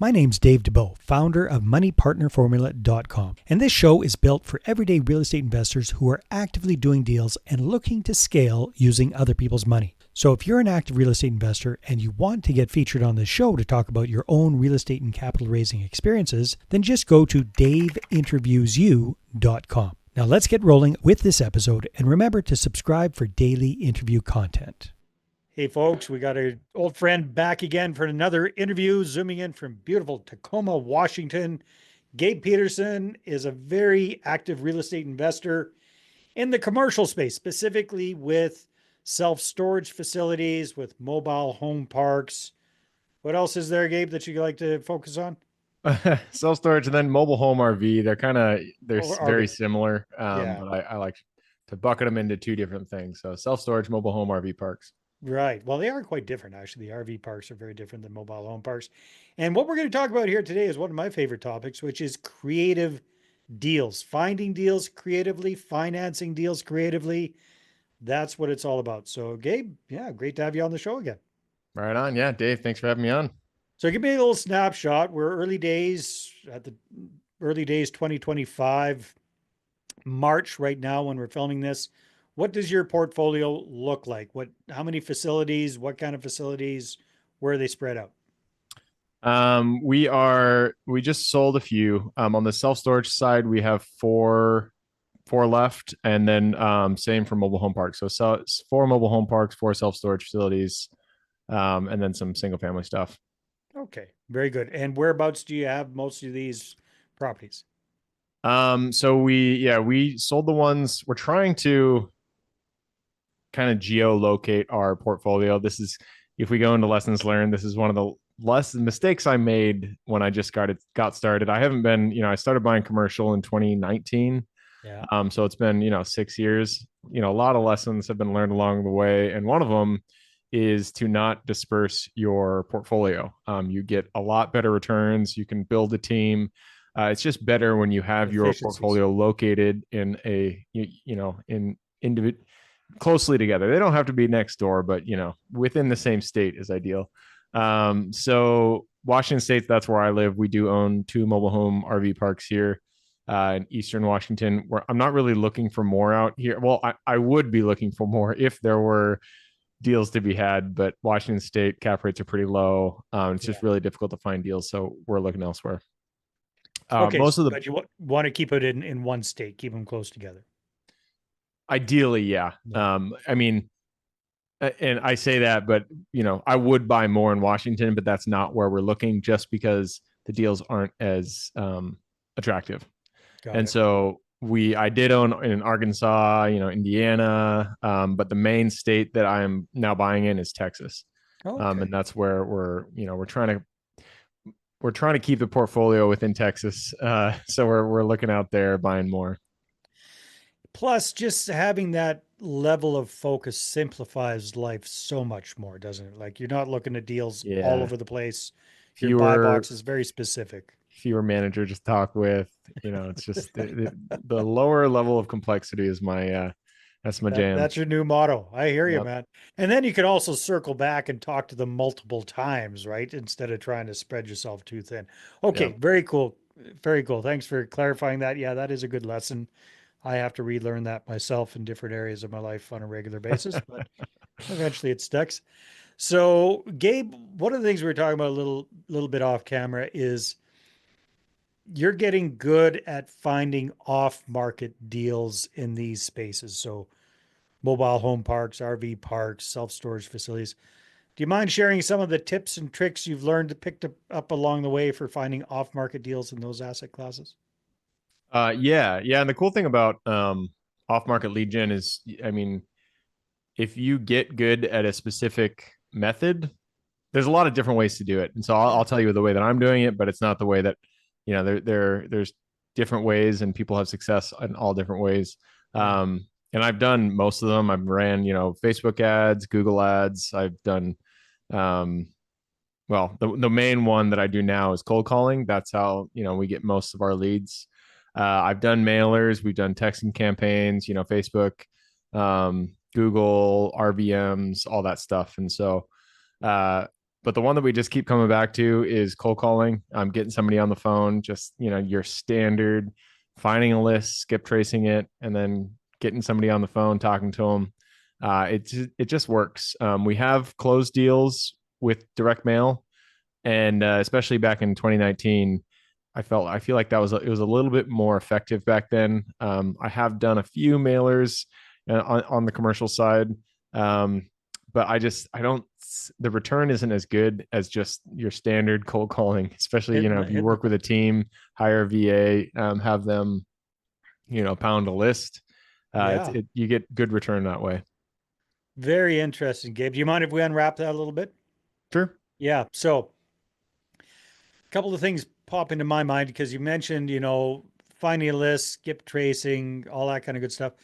My name's Dave DeBow, founder of MoneyPartnerFormula.com, and this show is built for everyday real estate investors who are actively doing deals and looking to scale using other people's money. So if you're an active real estate investor and you want to get featured on this show to talk about your own real estate and capital raising experiences, then just go to daveinterviewsyou.com. Now let's get rolling with this episode, and remember to subscribe for daily interview content. Hey folks, we got our old friend back again for another interview, zooming in from beautiful Tacoma, Washington. Gabe Petersen is a very active real estate investor in the commercial space, specifically with self-storage facilities, with mobile home parks. What else is there, Gabe, that you'd like to focus on? Self-storage and then mobile home RV. They're Or very RV? similar, Yeah, but I like to bucket them into two different things. So self-storage, mobile home RV parks. right. Well, they are quite different, actually. The RV parks are very different than mobile home parks. And what we're going to talk about here today is one of my favorite topics, which is creative deals, finding deals creatively, financing deals creatively. That's what it's all about. So, Gabe, yeah, great to have you on the show again. Right on. Yeah, Dave, thanks for having me on. So, give me a little snapshot. We're early days at the early days 2025, March right now when we're filming this. What does your portfolio look like? How many facilities, what kind of facilities, where are they spread out? We just sold a few. On the self-storage side, we have four left, and then same for mobile home parks. So four mobile home parks, four self-storage facilities, and then some single family stuff. Okay, very good. And whereabouts do you have most of these properties? So we sold the ones we're trying to kind of geolocate our portfolio. This is, if we go into lessons learned, this is one of the less mistakes I made when I just got started. I haven't been, I started buying commercial in 2019. Yeah, So it's been, 6 years. A lot of lessons have been learned along the way. And one of them is to not disperse your portfolio. You get a lot better returns. You can build a team. It's just better when you have your efficiencies. portfolio located in in individual closely together. They don't have to be next door, but within the same state is ideal. So Washington State, that's where I live. We do own two mobile home RV parks here in Eastern Washington. Where I'm not really looking for more out here. Well, I would be looking for more if there were deals to be had, but Washington State cap rates are pretty low. It's Yeah. just really difficult to find deals, so we're looking elsewhere. Okay, Most of the but you want to keep it in one state, keep them close together. Ideally, yeah. Yeah. I mean, and I say that, but I would buy more in Washington, but that's not where we're looking, just because the deals aren't as attractive. Got And it. so I did own in Arkansas, Indiana, but the main state that I'm now buying in is Texas, Okay. and that's where we're trying to keep the portfolio within Texas. So we're looking out there buying more. Plus, just having that level of focus simplifies life so much more, doesn't it? Like you're not looking at deals all Yeah, over the place. Your buy fewer box is very specific. fewer managers to talk with. It's just the lower level of complexity is my that's my jam. That's your new motto. I hear you, Yep. man. And then you can also circle back and talk to them multiple times, right? Instead of trying to spread yourself too thin. Okay, Yep. very cool. Very cool. Thanks for clarifying that. Yeah, that is a good lesson. I have to relearn that myself in different areas of my life on a regular basis, but eventually it sticks. So, Gabe, one of the things we were talking about a little bit off camera is you're getting good at finding off-market deals in these spaces. So, mobile home parks, RV parks, self-storage facilities. Do you mind sharing some of the tips and tricks you've learned picked up along the way for finding off-market deals in those asset classes? Yeah. And the cool thing about off-market lead gen is, I mean, if you get good at a specific method, there's a lot of different ways to do it. And so I'll Yeah. tell you the way that I'm doing it, but it's not the way that, there's different ways, and people have success in all different ways. Yeah. And I've done most of them. I've ran, Facebook ads, Google ads. I've done, um, well, the main one that I do now is cold calling. That's how, we get most of our leads. I've done mailers. We've done texting campaigns, Facebook, Google, RVMs, all that stuff. And so, but the one that we just keep coming back to is cold calling. Getting somebody on the phone, just your standard finding a list, skip tracing it, and then getting somebody on the phone, talking to them. It just works. We have closed deals with direct mail, and especially back in 2019, I feel like it was a little bit more effective back then. I have done a few mailers on the commercial side, um, but I don't, the return isn't as good as just your standard cold calling, especially if you Hitting the, work with a team, hire a VA, have them pound a list. yeah, You get good return that way. very interesting, Gabe. Do you mind if we unwrap that a little bit? Sure. Yeah. So a couple of things pop into my mind because you mentioned, finding a list, skip tracing, all that kind of good stuff.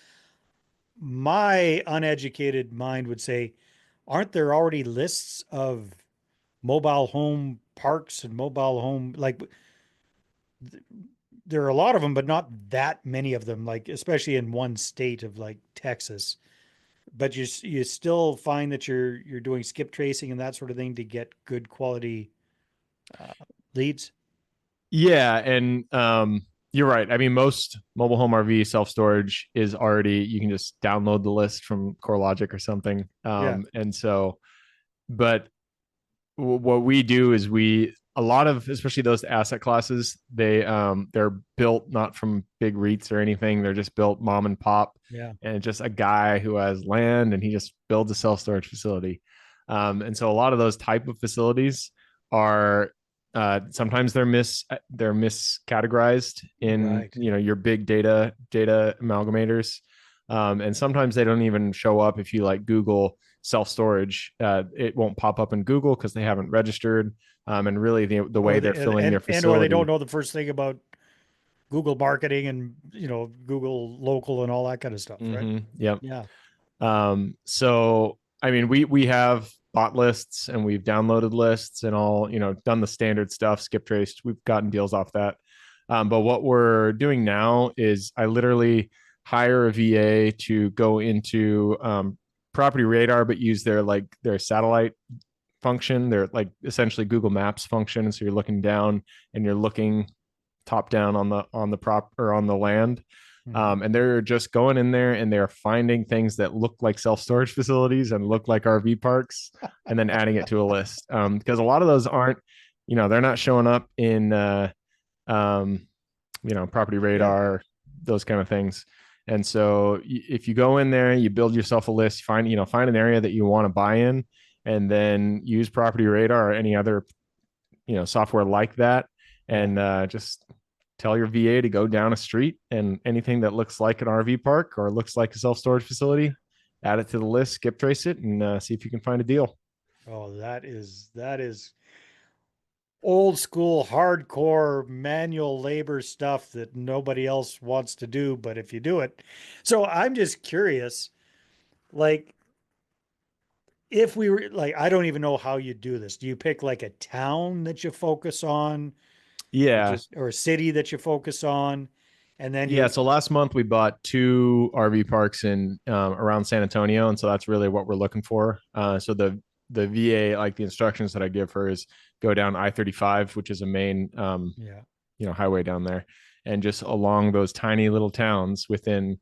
My uneducated mind would say, aren't there already lists of mobile home parks and mobile home like there are a lot of them, but not that many of them, like especially in one state of like Texas. But you still find that you're doing skip tracing and that sort of thing to get good quality uh, leads. Yeah, and you're right. I mean, most mobile home RV self storage is already, you can just download the list from CoreLogic or something. Yeah, And so, but what we do is a lot of, especially those asset classes, they're built not from big REITs or anything. They're just built mom and pop, yeah, and just a guy who has land and he just builds a self storage facility. And so a lot of those type of facilities are, sometimes they're miscategorized in right. your big data amalgamators, and sometimes they don't even show up if you like Google self storage. It won't pop up in Google because they haven't registered. And really, the way Or they're the filling their and or they don't facility. know the first thing about Google marketing and Google local and all that kind of stuff, right? Yep. Yeah, So I mean, we have bot lists and we've downloaded lists and all, done the standard stuff, skip traced. We've gotten deals off that. But what we're doing now is I literally hire a VA to go into Property Radar, but use their satellite function. They're like essentially Google Maps function. So you're looking down and you're looking top down on the prop or on the land. hmm, And they're just going in there and they're finding things that look like self storage facilities and look like RV parks, and then adding it to a list. Because a lot of those aren't, they're not showing up in, um, Property yeah. Radar, those kind of things. And so if you go in there, you build yourself a list, find an area that you want to buy in, and then use Property Radar or any other software like that, Yeah. and just tell your VA to go down a street, and anything that looks like an RV park or looks like a self storage facility, add it to the list, skip trace it, and see if you can find a deal. Oh, that is old school, hardcore manual labor stuff that nobody else wants to do, but if you do it. So I'm just curious, like if we were like, I don't even know how you do this. Do you pick like a town that you focus on, or Yeah, just or a city that you focus on, and then yeah. you So last month we bought two RV parks in around San Antonio, and so that's really what we're looking for. So the VA, like the instructions that I give her, is go down I-35, which is a main yeah, highway down there, and just along those tiny little towns within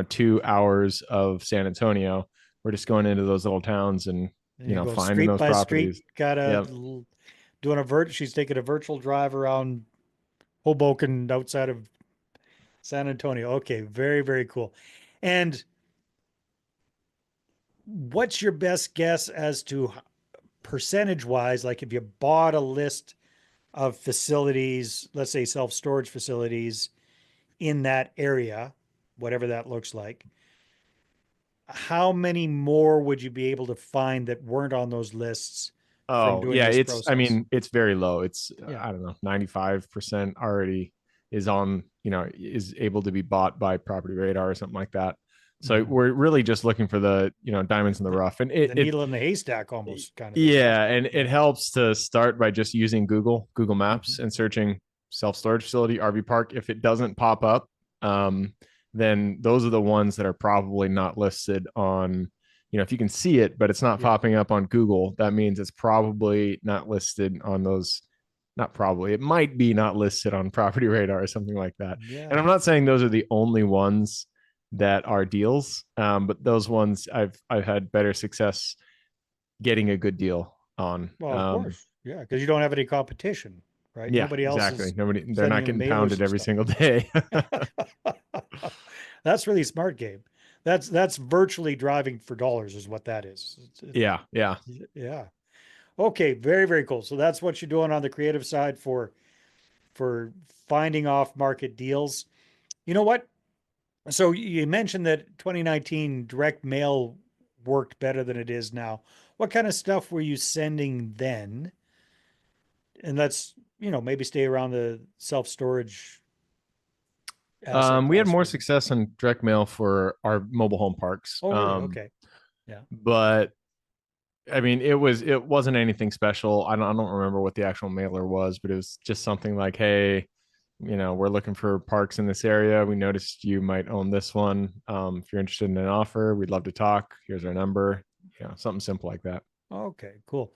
2 hours of San Antonio. We're just going into those little towns and and you go finding street those by street, properties. gotta Yep. doing a she's taking a virtual drive around Hoboken outside of San Antonio. Okay, very, very cool. And what's your best guess as to percentage wise, like if you bought a list of facilities, let's say self-storage facilities in that area, whatever that looks like, how many more would you be able to find that weren't on those lists from Oh doing yeah, this I process? mean, it's very low. It's Yeah. I don't know, 95% already is on, is able to be bought by Property Radar or something like that. So Mhm. we're really just looking for the, diamonds in the The, rough. And the needle in the haystack almost kind of thing, right? yeah, and it Yeah. helps to start by just using Google Mhm. Maps and searching self storage facility RV park. If it doesn't pop up, um, then those are the ones that are probably not listed on if you can see it, but it's not Yeah. popping up on Google, that means it's probably not listed on those. Not probably, it might be not listed on Property Radar or something like that. And Yeah. I'm not saying those are the only ones that are deals, but those ones I've had better success getting a good deal on. Well, of course. Yeah. Because you don't have any competition, right? Yeah, Nobody else exactly. is Nobody, they're sending not them getting mailers pounded and every stuff. single day. That's really smart, Gabe. That's virtually driving for dollars, is what that is. Yeah, yeah. Yeah. Okay. Very, very cool. So that's what you're doing on the creative side for finding off market deals. You know what? So you mentioned that 2019 direct mail worked better than it is now. What kind of stuff were you sending then? And let's, maybe stay around the self-storage asset We had class more for a bit. success in direct mail for our mobile home parks. Oh, really? Okay. Yeah. But I mean, it wasn't anything special. I don't remember what the actual mailer was, but it was just something like, hey, we're looking for parks in this area. We noticed you might own this one. If you're interested in an offer, we'd love to talk. Here's our number. Something simple like that. Okay, cool.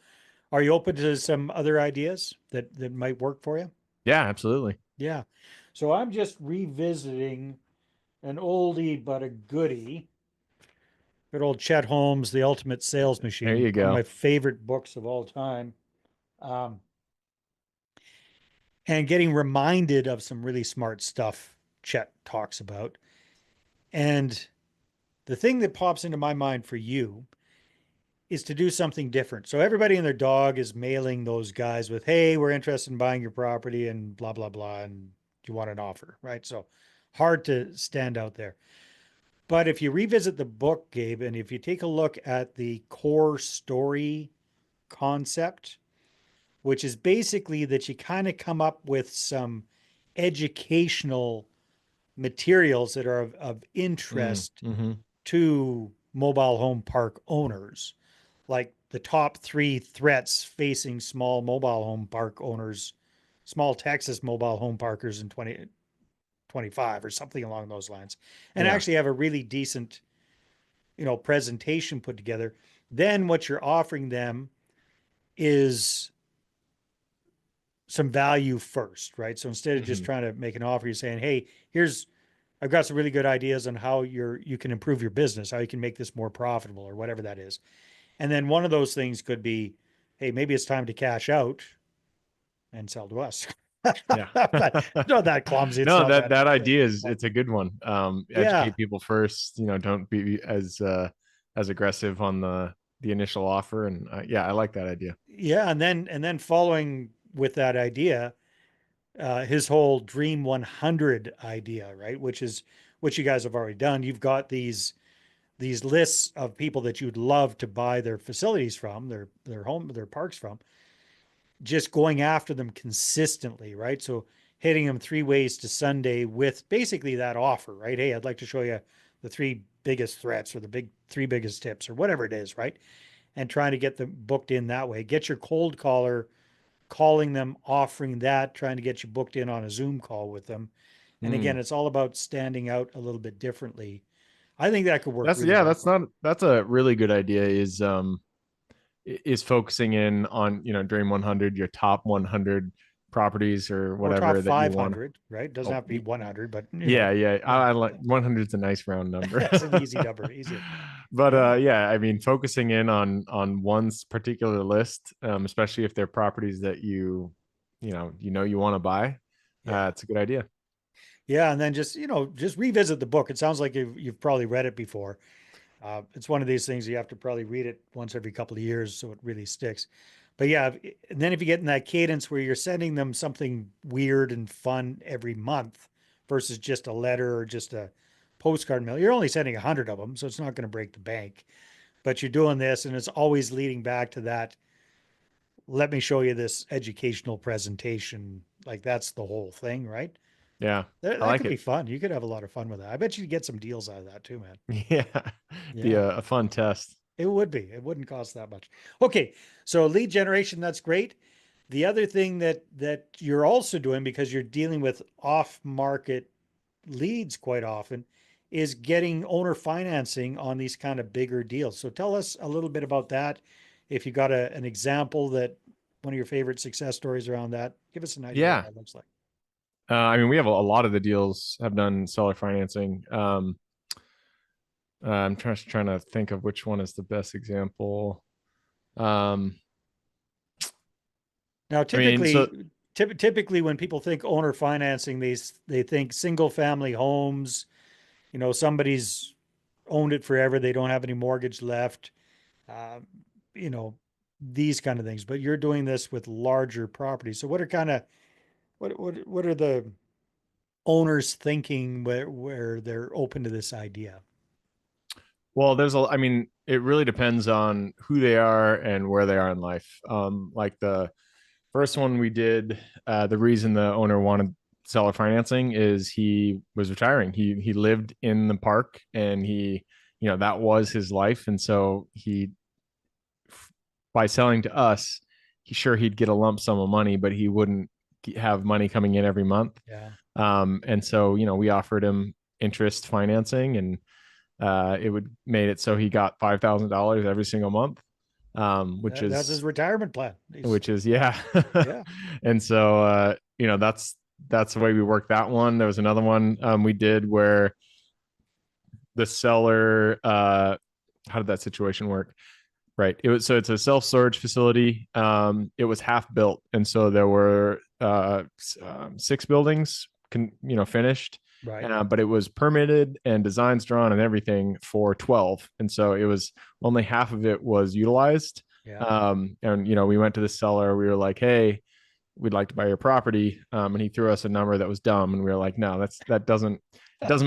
Are you open to some other ideas that might work for you? Yeah, absolutely. Yeah. So I'm just revisiting an oldie but a goodie. Good old Chet Holmes, The Ultimate Sales There Machine, you one of my go. favorite books of all time. Um, and getting reminded of some really smart stuff Chet talks about. And the thing that pops into my mind for you is to do something different. So everybody and their dog is mailing those guys with, "Hey, we're interested in buying your property and blah blah blah, and do you want an offer?" Right? So hard to stand out there. But if you revisit the book, Gabe, and if you take a look at the core story concept, which is basically that you kind of come up with some educational materials that are of interest Mm-hmm. to mobile home park owners, like the top three threats facing small mobile home park owners, small Texas mobile home parkers in 2025 or something along those lines, and Yeah. actually have a really decent, presentation put together. Then what you're offering them is some value first, right? So instead of just Mm-hmm. trying to make an offer, you're saying, "Hey, here's I've got some really good ideas on how you can improve your business, how you can make this more profitable or whatever that is." And then one of those things could be, "Hey, maybe it's time to cash out and sell to us." Yeah. But it's not that clumsy. It's No, not that that. that idea is it's a good one. Yeah, Educate people first. Don't be as aggressive on the initial offer. And yeah, I like that idea. yeah, and then following with that idea, his whole Dream 100 idea, right? Which you guys have already done. You've got these lists of people that you'd love to buy their facilities from, their parks from, just going after them consistently, right? So hitting them three ways to Sunday with basically that offer, right? Hey, I'd like to show you the three biggest threats or the three biggest tips or whatever it is, right? And trying to get them booked in that way. Get your cold caller calling them, offering that, trying to get you booked in on a Zoom call with them. And again, Mm. it's all about standing out a little bit differently. I think that could work That's really yeah, well that's for you. not that's a really good idea. Is focusing in on Dream 100, your top 100 properties or Or top whatever that you want. 500, right? Doesn't Oh, have to be 100, but yeah, yeah. yeah, I like 100 is a nice round number. that's an easy number, easy. But Yeah, yeah, I mean, focusing in on one's particular list, especially if they're properties that you want to buy, yeah, it's a good idea. yeah. And then just revisit the book. It sounds like you've probably read it before. It's one of these things you have to probably read it once every couple of years so it really sticks. But yeah, and then if you get in that cadence where you're sending them something weird and fun every month versus just a letter or just a postcard mail, you're only sending 100 of them, so it's not going to break the bank. But you're doing this, and it's always leading back to that. Let me show you this educational presentation. Like that's the whole thing, right? Yeah, That, I that like could be it. fun. You could have a lot of fun with that. I bet you could get some deals out of that too, man. Yeah, be Yeah. a fun test. It would be. It wouldn't cost that much. Okay, so lead generation, that's great. The other thing that you're also doing because you're dealing with off-market leads quite often is getting owner financing on these kind of bigger deals. So tell us a little bit about that. If you got an example that one of your favorite success stories around that, give us an idea what Yeah. that looks like. I mean, we have a lot of the deals have done seller financing. I'm trying to think of which one is the best example. Um, Now, I mean, so typically when people think owner financing, they think single family homes. You know, somebody's owned it forever; they don't have any mortgage left. Uh, you know, these kind of things. But you're doing this with larger properties. So, what are kind of what are the owners thinking where they're open to this idea? well, I mean, it really depends on who they are and where they are in life. Like the first one we did, the reason the owner wanted seller financing is he was retiring. He lived in the park and that was his life. And so by selling to us, he'd get a lump sum of money, but he wouldn't have money coming in every month. Yeah, And so, we offered him interest financing, and it would made it so he got $5,000 every single month, which that's his is retirement plan. yeah. Yeah, And so, that's the way we worked that one. There was another one we did where the seller, how did that situation work? Right. It's a self storage facility. It was half built, and so there were six buildings, finished, right. but it was permitted and designs drawn and everything for 12, and so it was only half of it was utilized. Yeah. And we went to the seller. We were like, "Hey, we'd like to buy your property," and he threw us a number that was dumb, and we were like, "No, that doesn't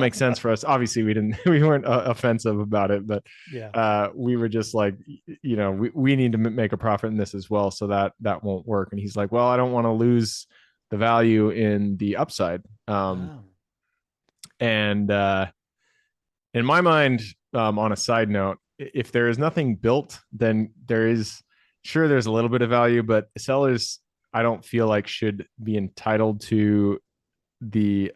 make sense for us." Obviously, we weren't offensive about it, but Yeah. we were just like, we need to make a profit in this as well, so that won't work. And he's like, "Well, I don't want to lose the value in the upside." Oh, And in my mind, on a side note, if there is nothing built, then there's a little bit of value, but sellers, I don't feel like, should be entitled to the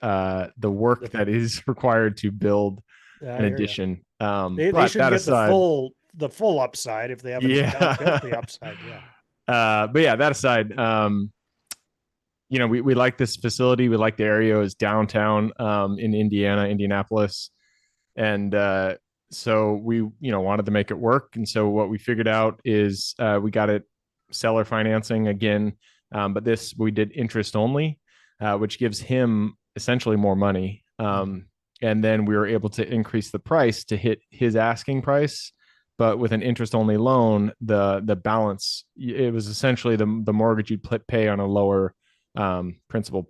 work the, that is required to build I an hear you. addition. They But shouldn't that get aside, the full upside if they haven't built the yeah. upside. Yeah. But yeah, that aside, we like this facility. We like the area. Is downtown in Indianapolis. And so we wanted to make it work. And so what we figured out is we got it seller financing again, but this we did interest only, which gives him essentially more money. Mm. And then we were able to increase the price to hit his asking price. But with an interest only loan, the balance, it was essentially the mortgage you'd pay on a lower principal.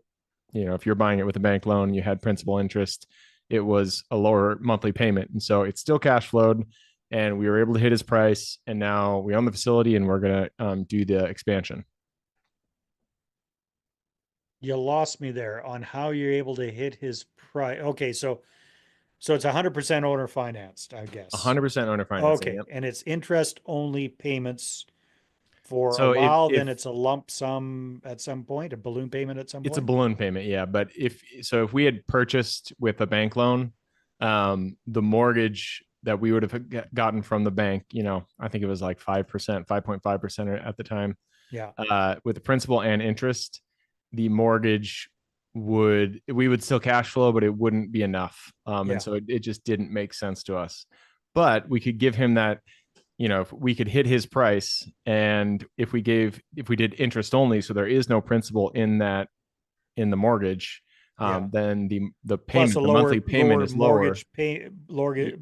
If you're buying it with a bank loan, you had principal interest, it was a lower monthly payment. And so it's still cash flowed, and we were able to hit his price. And now we own the facility, and we're going to do the expansion. You lost me there on how you're able to hit his price. Okay, so it's 100% owner financed, I guess. 100% owner financing. Okay, Yep. and it's interest only payments for a So while, then if it's a lump sum at some point, a balloon payment at some it's a point. balloon payment, yeah. But if we had purchased with a bank loan, the mortgage that we would have gotten from the bank, I think it was like 5%, 5.5% at the time, Yeah, with the principal and interest, the mortgage we would still cash flow, but it wouldn't be enough. And yeah, so it just didn't make sense to us. But we could give him that, if we could hit his price, and if we did interest only, so there is no principal in the mortgage, yeah. then the Plus a payment, the monthly payment lower is lower.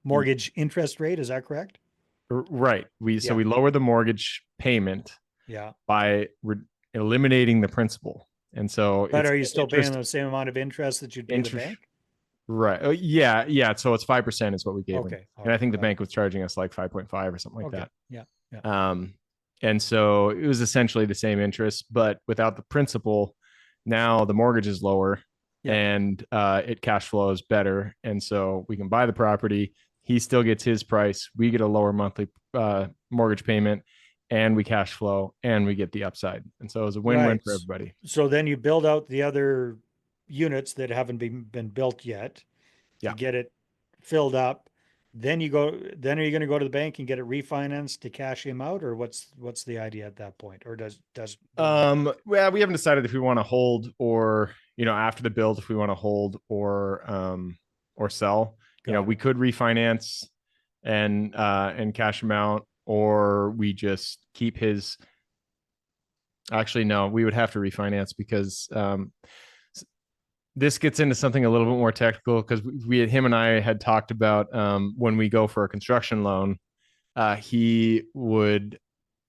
mortgage interest rate. Is that correct? Right. Yeah, We lower the mortgage payment yeah. by eliminating the principal, and so But it's are you still paying interest the same amount of interest that you'd pay the interest. bank? Right. Oh, yeah. Yeah. So it's 5% is what we gave him, Okay, all and I right, think the got it. bank was charging us like 5.5 or something like Okay, that. yeah, yeah, Um, and so it was essentially the same interest, but without the principal. Now the mortgage is lower, yeah. and it cash flows better, and so we can buy the property. He still gets his price. We get a lower monthly mortgage payment, and we cash flow, and we get the upside. And so it was a win-win Right. for everybody. So then you build out the other units that haven't been built yet. Yeah. You get it filled up. Then then are you going to go to the bank and get it refinanced to cash him out, or what's the idea at that point? Or don't know. Well, we haven't decided if we want to hold or, after the build, if we want to hold or sell. Got We it. could refinance and cash him out, or we just keep his. Actually, no, we would have to refinance because this gets into something a little bit more technical because him and I had talked about when we go for a construction loan, he would,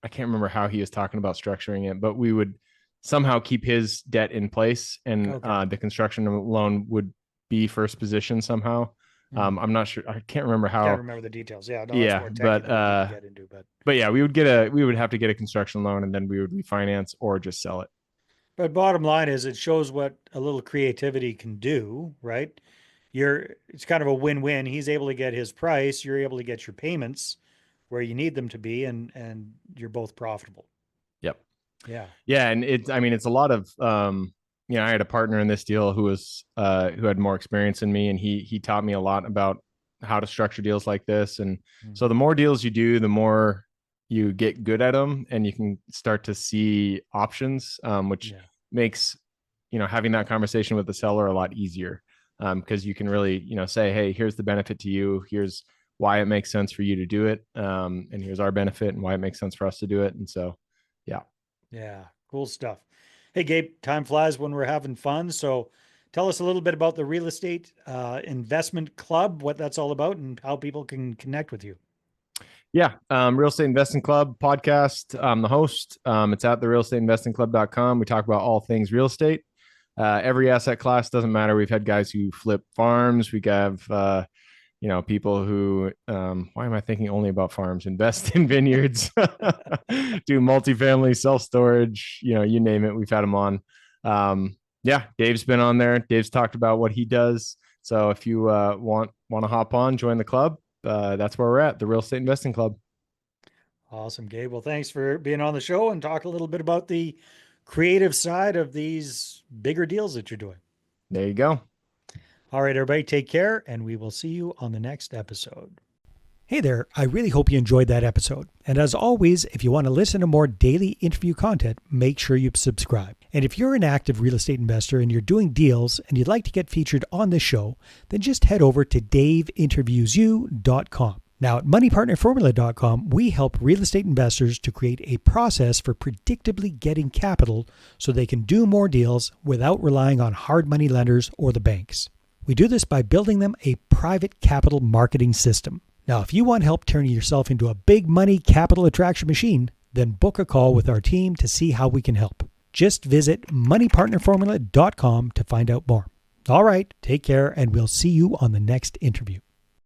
I can't remember how he was talking about structuring it, but we would somehow keep his debt in place, and Okay. the construction loan would be first position somehow. Hmm. I'm not sure. I can't remember Can't how. remember the details. Yeah, no, that's Yeah, more but technical than we can get into. yeah, we would have to get a construction loan, and then we would refinance or just sell it. But bottom line is it shows what a little creativity can do, right? It's kind of a win-win. He's able to get his price, you're able to get your payments where you need them to be, and you're both profitable. Yep. Yeah. Yeah, and it's a lot of I had a partner in this deal who had more experience than me, and he taught me a lot about how to structure deals like this. And so Mhm. the more deals you do, the more you get good at them, and you can start to see options, which Yeah. makes having that conversation with the seller a lot easier, because you can really say, hey, here's the benefit to you, here's why it makes sense for you to do it, and here's our benefit and why it makes sense for us to do it. And so, yeah. Yeah. Cool stuff. Hey, Gabe, time flies when we're having fun. So tell us a little bit about the Real Estate Investment Club, what that's all about, and how people can connect with you. Yeah. Real Estate Investing Club podcast. I'm the host. It's at the realestateinvestingclub.com. We talk about all things real estate. Every asset class, doesn't matter. We've had guys who flip farms. We have, people who, why am I thinking only about farms? Invest in vineyards, do multifamily, self storage, you name it. We've had them on. Yeah, Dave's been on there. Dave's talked about what he does. So if you want to hop on, join the club. That's where we're at, the Real Estate Investing Club. Awesome, Gabe. Well, thanks for being on the show and talk a little bit about the creative side of these bigger deals that you're doing. There you go. All right, everybody, take care, and we will see you on the next episode. Hey there, I really hope you enjoyed that episode. And as always, if you want to listen to more daily interview content, make sure you subscribe. And if you're an active real estate investor and you're doing deals and you'd like to get featured on this show, then just head over to daveinterviewyou.com. Now, at moneypartnerformula.com, we help real estate investors to create a process for predictably getting capital so they can do more deals without relying on hard money lenders or the banks. We do this by building them a private capital marketing system. Now, if you want help turning yourself into a big money capital attraction machine, then book a call with our team to see how we can help. Just visit moneypartnerformula.com to find out more. All right, take care, and we'll see you on the next interview.